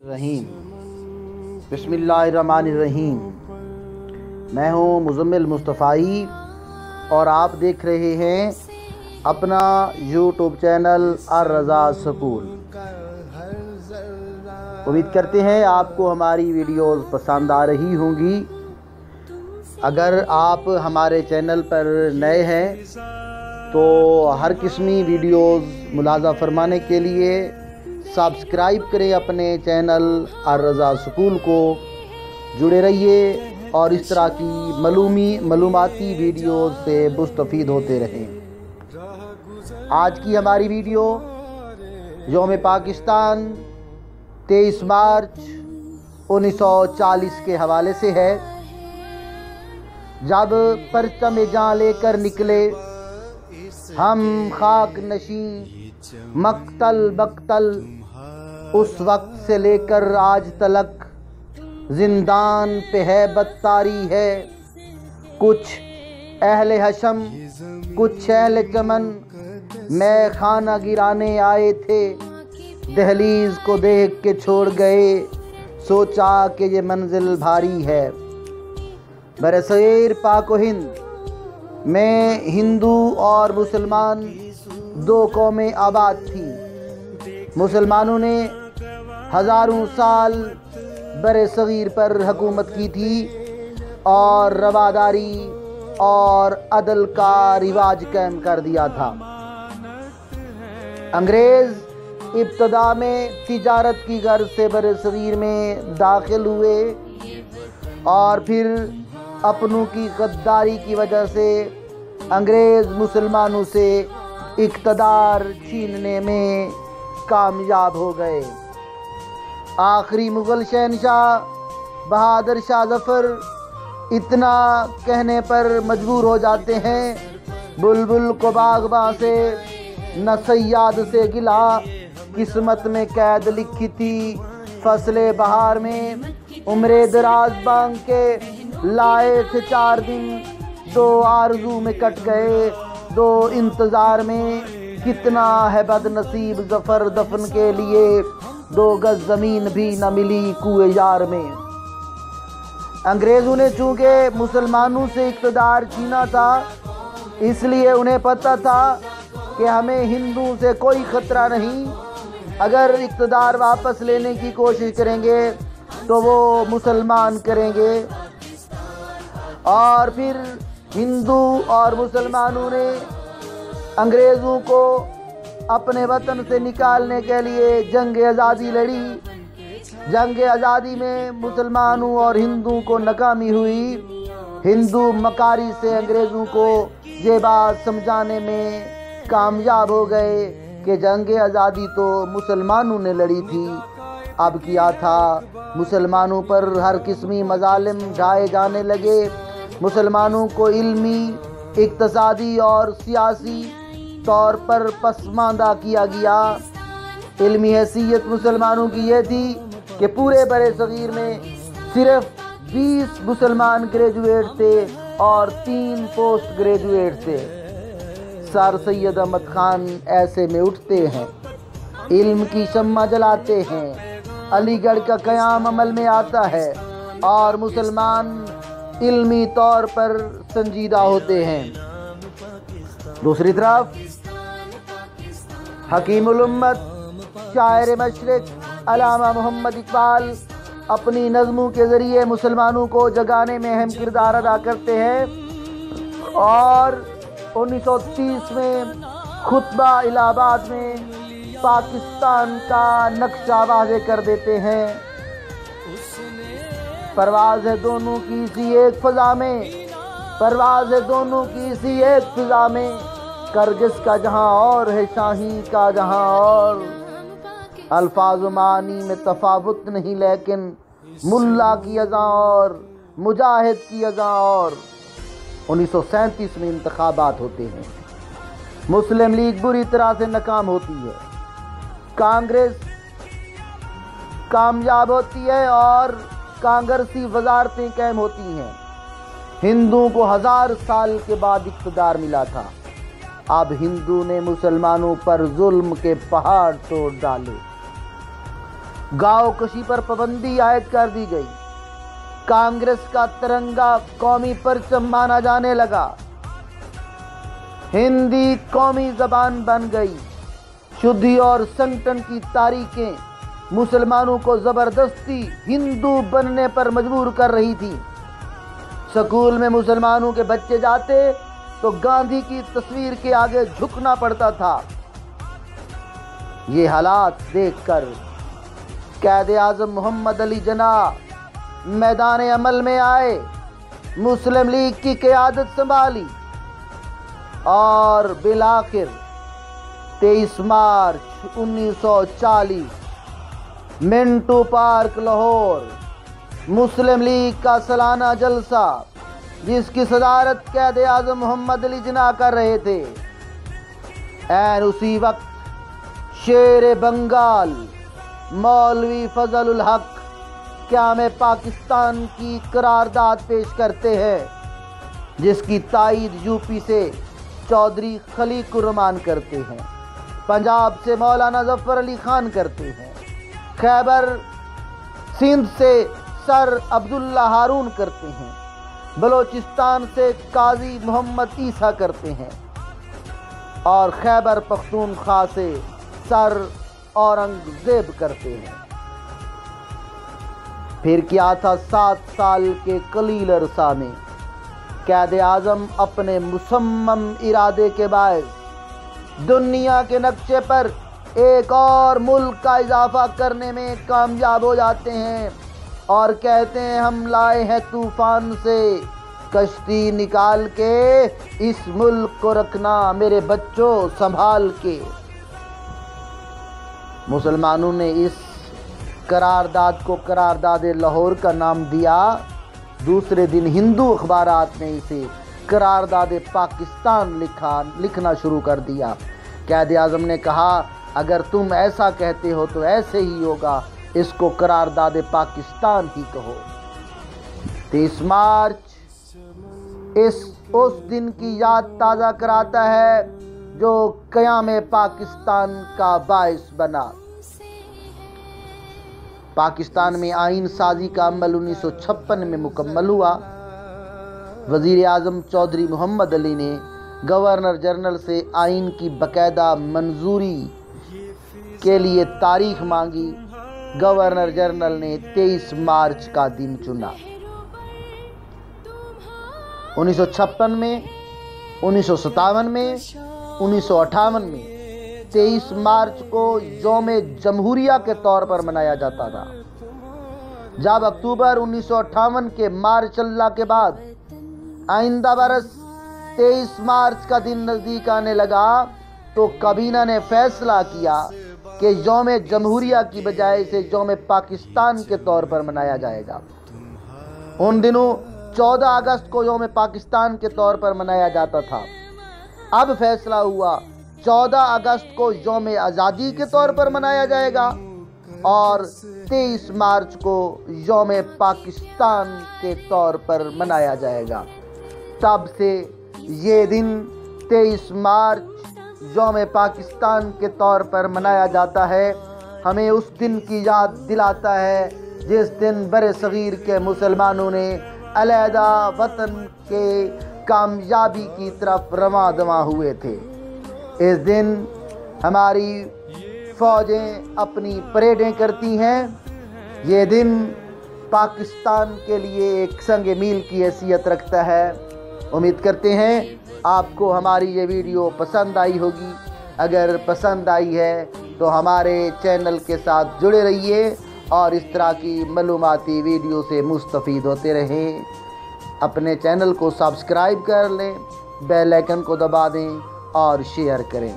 रहीम बिस्मिल्लाहिर्रहमानिर्रहीम। मैं हूँ मुज़म्मिल मुस्तफ़ाई और आप देख रहे हैं अपना यूट्यूब चैनल अर्रज़ा स्कूल। उम्मीद करते हैं आपको हमारी वीडियोज़ पसंद आ रही होंगी। अगर आप हमारे चैनल पर नए हैं तो हर किस्मी वीडियोज़ मुलाज़ा फरमाने के लिए सब्सक्राइब करें अपने चैनल अर्रज़ा स्कूल को, जुड़े रहिए और इस तरह की मालूमाती वीडियोज़ से मुस्तफ़ीद होते रहें। आज की हमारी वीडियो यौम पाकिस्तान 23 मार्च 1940 के हवाले से है, जब परचम जान लेकर निकले हम खाक नशी मक्तल बक्तल, उस वक्त से लेकर आज तलक जिंदान पे है बदतारी है। कुछ अहले हशम कुछ अहले चमन मैं खाना गिराने आए थे, दहलीज को देख के छोड़ गए, सोचा कि ये मंजिल भारी है। बरसग़ीर पाक व हिंद में हिंदू और मुसलमान दो कौमें आबाद थी। मुसलमानों ने हज़ारों साल बरसग़ीर पर हुकूमत की थी और रवादारी और अदल का रिवाज कायम कर दिया था। अंग्रेज़ इब्तदा में तिजारत की गर्ज से बरसग़ीर में दाखिल हुए और फिर अपनों की गद्दारी की वजह से अंग्रेज़ मुसलमानों से इक़्तिदार छीनने में कामयाब हो गए। आखिरी मुग़ल शहनशाह बहादुर शाह ज़फ़र इतना कहने पर मजबूर हो जाते हैं, बुलबुल को बाग़बां से न सयाद से गिला, किस्मत में कैद लिखी थी फसले बहार में। उम्रे दराज बांग के लाए थे 4 दिन, 2 आरज़ू में कट गए 2 इंतज़ार में। कितना है बदनसीब ज़फ़र दफन के लिए, 2 गज़ ज़मीन भी न मिली कुए यार में। अंग्रेज़ों ने चूँकि मुसलमानों से इक़्तिदार छीना था, इसलिए उन्हें पता था कि हमें हिंदुओं से कोई ख़तरा नहीं। अगर इक़्तिदार वापस लेने की कोशिश करेंगे तो वो मुसलमान करेंगे। और फिर हिंदू और मुसलमानों ने अंग्रेज़ों को अपने वतन से निकालने के लिए जंग आज़ादी लड़ी। जंग आज़ादी में मुसलमानों और हिंदुओं को नाकामी हुई। हिंदू मकारी से अंग्रेज़ों को ये बात समझाने में कामयाब हो गए कि जंग आज़ादी तो मुसलमानों ने लड़ी थी। अब क्या था, मुसलमानों पर हर किस्मी मज़ालिम ढाए जाने लगे। मुसलमानों को इल्मी, इक़्तिसादी और सियासी तौर पर पसमानदा किया गया। इल्मी हैसियत मुसलमानों की यह थी कि पूरे बरसग़ीर में सिर्फ 20 मुसलमान ग्रेजुएट थे और 3 पोस्ट ग्रेजुएट थे। सर सैयद अहमद ख़ान ऐसे में उठते हैं, इल्म की शम्मा जलाते हैं, अलीगढ़ का क़याम अमल में आता है और मुसलमान इल्मी तौर पर संजीदा होते हैं। दूसरी तरफ हकीमुल उम्मत शायर मशरिक़ अल्लामा मोहम्मद इक़बाल अपनी नज़मों के ज़रिए मुसलमानों को जगाने में अहम किरदार अदा करते हैं और 1930 में खुतबा इलाहाबाद में पाकिस्तान का नक्शा वाज़े कर देते हैं। परवाज़ है दोनों की इसी एक फ़ज़ा में, परवाज़ है दोनों की इसी एक फ़िज़ा में, करगिस का जहाँ और है शाही का जहाँ और। अल्फाज मानी में तफावुत नहीं लेकिन मुल्ला की अज़ां और मुजाहिद की अज़ां और। 1937 में इंतखाबात होते हैं। मुस्लिम लीग बुरी तरह से नाकाम होती है, कांग्रेस कामयाब होती है और कांग्रेसी वजारतें कायम होती हैं। हिंदुओं को 1000 साल के बाद इक़्तिदार मिला था। अब हिंदू ने मुसलमानों पर जुल्म के पहाड़ तोड़ डाले। गाँव कशी पर पाबंदी आयद कर दी गई। कांग्रेस का तिरंगा कौमी परचम माना जाने लगा। हिंदी कौमी जबान बन गई। शुद्धि और संगठन की तारीखें मुसलमानों को जबरदस्ती हिंदू बनने पर मजबूर कर रही थी। स्कूल में मुसलमानों के बच्चे जाते तो गांधी की तस्वीर के आगे झुकना पड़ता था। ये हालात देखकर कैद आज़म मोहम्मद अली जिन्नाह मैदान अमल में आए, मुस्लिम लीग की क़यादत संभाली और बिलाखिर 23 मार्च 1940 मिंटो पार्क लाहौर मुस्लिम लीग का सालाना जलसा, जिसकी सदारत कैद आज़म मोहम्मद अली जिन्नाह कर रहे थे, ऐन उसी वक्त शेर बंगाल मौलवी फजलुल हक क़याम पाकिस्तान की करारदाद पेश करते हैं, जिसकी ताईद यूपी से चौधरी खलीकुर रहमान करते हैं, पंजाब से मौलाना जफर अली खान करते हैं, खैबर सिंध से सर अब्दुल्ला हारून करते हैं, बलोचिस्तान से काजी मोहम्मद ईसा करते हैं और खैबर पख्तूनख्वा से सर औरंगजेब करते हैं। फिर क्या था 7 साल के कलील अरसा में कैद आज़म अपने मुसम्मम इरादे के बायस दुनिया के नक्शे पर एक और मुल्क का इजाफा करने में कामयाब हो जाते हैं और कहते हैं हम लाए हैं तूफान से कश्ती निकाल के, इस मुल्क को रखना मेरे बच्चों संभाल के। मुसलमानों ने इस करारदाद को करारदाद लाहौर का नाम दिया। दूसरे दिन हिंदू अखबारात ने इसे करारदाद पाकिस्तान लिखना शुरू कर दिया। कैद आज़म ने कहा अगर तुम ऐसा कहते हो तो ऐसे ही होगा, इसको करारदाद पाकिस्तान ही कहो। 23 मार्च उस दिन की याद ताज़ा कराता है जो क़याम पाकिस्तान का बाइस बना। पाकिस्तान में आइन साजी का अमल 1956 में मुकम्मल हुआ। वज़ीर आज़म चौधरी मोहम्मद अली ने गवर्नर जनरल से आइन की बाकायदा मंजूरी के लिए तारीख मांगी। गवर्नर जनरल ने 23 मार्च का दिन चुना। 1956 में, 1957 में, 1958 में 23 मार्च को यौम जमहूरिया के तौर पर मनाया जाता था। जब अक्टूबर 1958 के मार्च अल्लाह के बाद आइंदा बरस 23 मार्च का दिन नज़दीक आने लगा तो काबीना ने फैसला किया कि यौम जमहूरिया की बजाय इसे यौम पाकिस्तान के तौर पर मनाया जाएगा। उन दिनों 14 अगस्त को यौम पाकिस्तान के तौर पर मनाया जाता था। अब फैसला हुआ 14 अगस्त को यौम आज़ादी के तौर पर मनाया जाएगा और 23 मार्च को यौम पाकिस्तान के तौर पर मनाया जाएगा। तब से ये दिन 23 मार्च यौम पाकिस्तान के तौर पर मनाया जाता है। हमें उस दिन की याद दिलाता है जिस दिन बरे सगीर के मुसलमानों ने अलहदा वतन के कामयाबी की तरफ रवां दवां हुए थे। इस दिन हमारी फ़ौजें अपनी परेडें करती हैं। ये दिन पाकिस्तान के लिए एक संग मील की हैसियत रखता है। उम्मीद करते हैं आपको हमारी ये वीडियो पसंद आई होगी। अगर पसंद आई है तो हमारे चैनल के साथ जुड़े रहिए और इस तरह की मालूमाती वीडियो से मुस्तफ़ीद होते रहें। अपने चैनल को सब्सक्राइब कर लें, बेल आइकन को दबा दें और शेयर करें।